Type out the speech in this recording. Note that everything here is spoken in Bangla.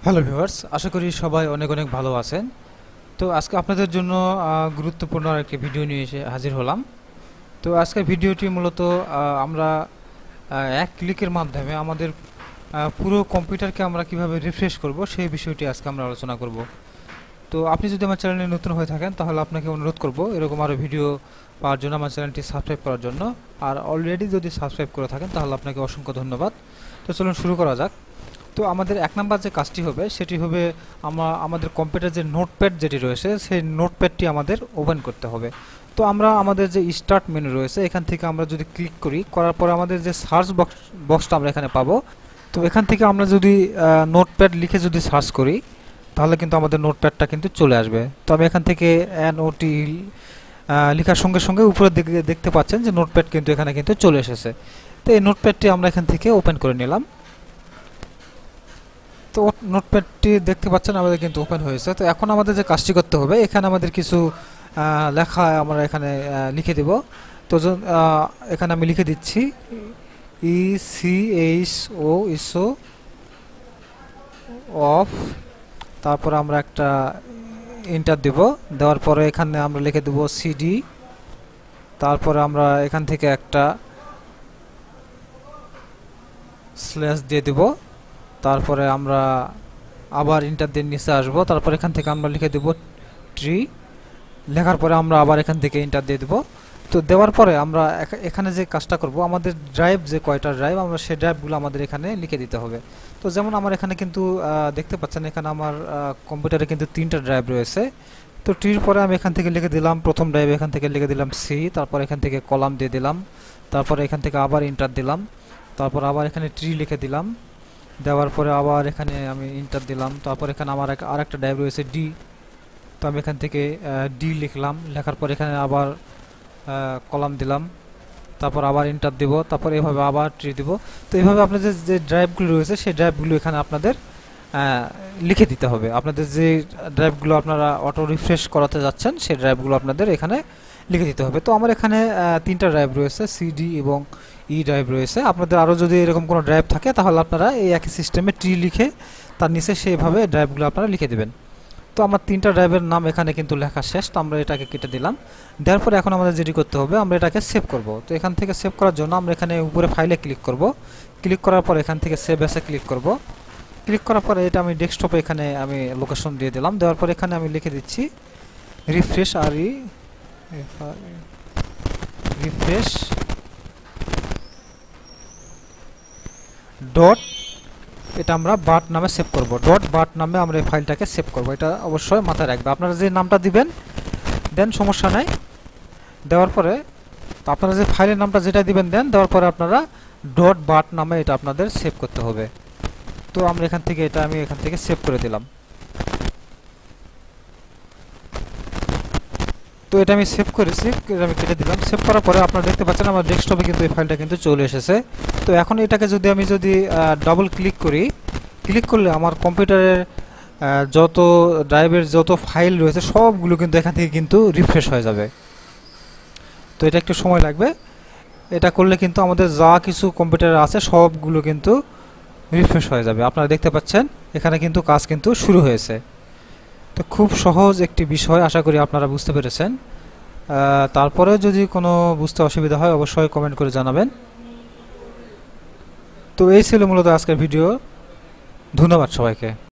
হ্যালো ভিউয়ার্স, আশা করি সবাই অনেক অনেক ভালো আছেন। তো আজকে আপনাদের জন্য গুরুত্বপূর্ণ একটি ভিডিও নিয়ে এসে হাজির হলাম। তো আজকের ভিডিওটি মূলত আমরা এক ক্লিকের মাধ্যমে আমাদের পুরো কম্পিউটারকে আমরা কিভাবে রিফ্রেশ করব সেই বিষয়টি আজকে আমরা আলোচনা করব। তো আপনি যদি আমার চ্যানেলে নতুন হয়ে থাকেন তাহলে আপনাকে অনুরোধ করব এরকম আরও ভিডিও পাওয়ার জন্য আমার চ্যানেলটি সাবস্ক্রাইব করার জন্য। আর অলরেডি যদি সাবস্ক্রাইব করে থাকেন তাহলে আপনাকে অসংখ্য ধন্যবাদ। তো চলুন শুরু করা যাক। তো আমাদের এক নাম্বার যে কাজটি হবে সেটি হবে আমাদের কম্পিউটার যে নোটপ্যাড যেটি রয়েছে সেই নোটপ্যাডটি আমাদের ওপেন করতে হবে। তো আমরা আমাদের যে স্টার্ট মেনু রয়েছে এখান থেকে আমরা যদি ক্লিক করার পরে আমাদের যে সার্চ বক্সটা আমরা এখানে পাবো। তো এখান থেকে আমরা যদি নোটপ্যাড লিখে যদি সার্চ করি তাহলে কিন্তু আমাদের নোটপ্যাডটা কিন্তু চলে আসবে। তো আমি এখান থেকে NOT লেখার সঙ্গে সঙ্গে উপরের দিকে দেখতে পাচ্ছেন যে নোটপ্যাড কিন্তু এখানে কিন্তু চলে এসেছে। তো এই নোটপ্যাডটি আমরা এখান থেকে ওপেন করে নিলাম। তো নোটপ্যাডটি দেখতে পাচ্ছেন আমাদের কিন্তু ওপেন হয়েছে। তো এখন আমাদের যে কাজটি করতে হবে এখানে আমাদের কিছু লেখা আমরা এখানে লিখে দেব। তো এখানে আমি লিখে দিচ্ছি ECHO অফ, তারপর আমরা একটা এন্টার দেব। দেওয়ার পরে এখানে আমরা লিখে দেব CD, তারপরে আমরা এখান থেকে একটা স্ল্যাশ দিয়ে দেব। তারপরে আমরা আবার এন্টার দিয়ে নিচে আসব। তারপর এখান থেকে আমরা লিখে দেব ট্রি। লেখার পরে আমরা আবার এখান থেকে এন্টার দিয়ে দেব। তো দেওয়ার পরে আমরা এখানে যে কাজটা করব আমাদের ড্রাইভ যে কয়টা ড্রাইভ আমরা সেই ড্রাইভগুলো আমাদের এখানে লিখে দিতে হবে। তো যেমন আমার এখানে কিন্তু দেখতে পাচ্ছেন এখানে আমার কম্পিউটারে কিন্তু 3টা ড্রাইভ রয়েছে। তো ট্রির পরে আমি এখান থেকে লিখে দিলাম প্রথম ড্রাইভ, এখান থেকে লিখে দিলাম C, তারপর এখান থেকে কলাম দিয়ে দিলাম, তারপরে এখান থেকে আবার এন্টার দিলাম, তারপর আবার এখানে ট্রি লিখে দিলাম। দেওয়ার পরে আবার এখানে আমি এন্টার দিলাম। তারপর এখানে আমার আরেকটা ড্রাইভ রয়েছে D, তো আমি এখান থেকে D লিখলাম। লেখার পর এখানে আবার কলাম দিলাম, তারপর আবার এন্টার দেব, তারপর এভাবে আবার ট্রি দিব। তো এইভাবে আপনাদের যে ড্রাইভগুলো রয়েছে সেই ড্রাইভগুলো এখানে আপনাদের লিখে দিতে হবে। আপনাদের যে ড্রাইভগুলো আপনারা অটো রিফ্রেশ করাতে যাচ্ছেন সেই ড্রাইভগুলো আপনাদের এখানে লিখে দিতে হবে। তো আমার এখানে 3টা ড্রাইভ রয়েছে, CD এবং E ড্রাইভ রয়েছে। আপনাদের আরও যদি এরকম কোনো ড্রাইভ থাকে তাহলে আপনারা এই একই সিস্টেমে ট্রি লিখে তার নিচে সেইভাবে ড্রাইভগুলো আপনারা লিখে দেবেন। তো আমার 3টা ড্রাইভের নাম এখানে কিন্তু লেখা শেষ। তো আমরা এটাকে কেটে দিলাম। দেওয়ার পরে এখন আমাদের যেটি করতে হবে আমরা এটাকে সেভ করব। তো এখান থেকে সেভ করার জন্য আমরা এখানে উপরে ফাইলে ক্লিক করব। ক্লিক করার পর এখান থেকে সেভ এসে ক্লিক করব। ক্লিক করার পরে এটা আমি ডেস্কটপে এখানে আমি লোকেশন দিয়ে দিলাম। দেওয়ার পর এখানে আমি লিখে দিচ্ছি রিফ্রেশ রিফ্রেশ ডট, এটা আমরা বাট নামে সেভ করব। ডট বাট নামে আমরা এই ফাইলটাকে সেভ করব। এটা অবশ্যই মাথায় রাখবে। আপনারা যে নামটা দিবেন দেন সমস্যা নাই। দেওয়ার পরে আপনারা যে ফাইলের নামটা যেটা দিবেন দেন, দেওয়ার পরে আপনারা ডট বাট নামে এটা আপনাদের সেভ করতে হবে। তো আমরা এখান থেকে আমি এখান থেকে সেভ করে দিলাম। তো এটা আমি সেভ করেছি, এটা আমি কেটে দিলাম। সেভ করার পরে আপনারা দেখতে পাচ্ছেন আমার ডেস্কটপে কিন্তু এই ফাইলটা কিন্তু চলে এসেছে। তো এখন এটাকে যদি আমি ডাবল ক্লিক করি, ক্লিক করলে আমার কম্পিউটারের যত ড্রাইভের যত ফাইল রয়েছে সবগুলো কিন্তু এখান থেকে কিন্তু রিফ্রেশ হয়ে যাবে। তো এটা একটু সময় লাগবে। এটা করলে কিন্তু আমাদের যা কিছু কম্পিউটারে আছে সবগুলো কিন্তু রিফ্রেশ হয়ে যাবে। আপনারা দেখতে পাচ্ছেন এখানে কিন্তু কাজ কিন্তু শুরু হয়েছে। তো খুব সহজ একটি বিষয়, আশা করি আপনারা বুঝতে পেরেছেন। তারপরে যদি কোনো বুঝতে অসুবিধা হয় অবশ্যই কমেন্ট করে জানাবেন। তো এই ছিল মূলত আজকের ভিডিও। ধন্যবাদ সবাইকে।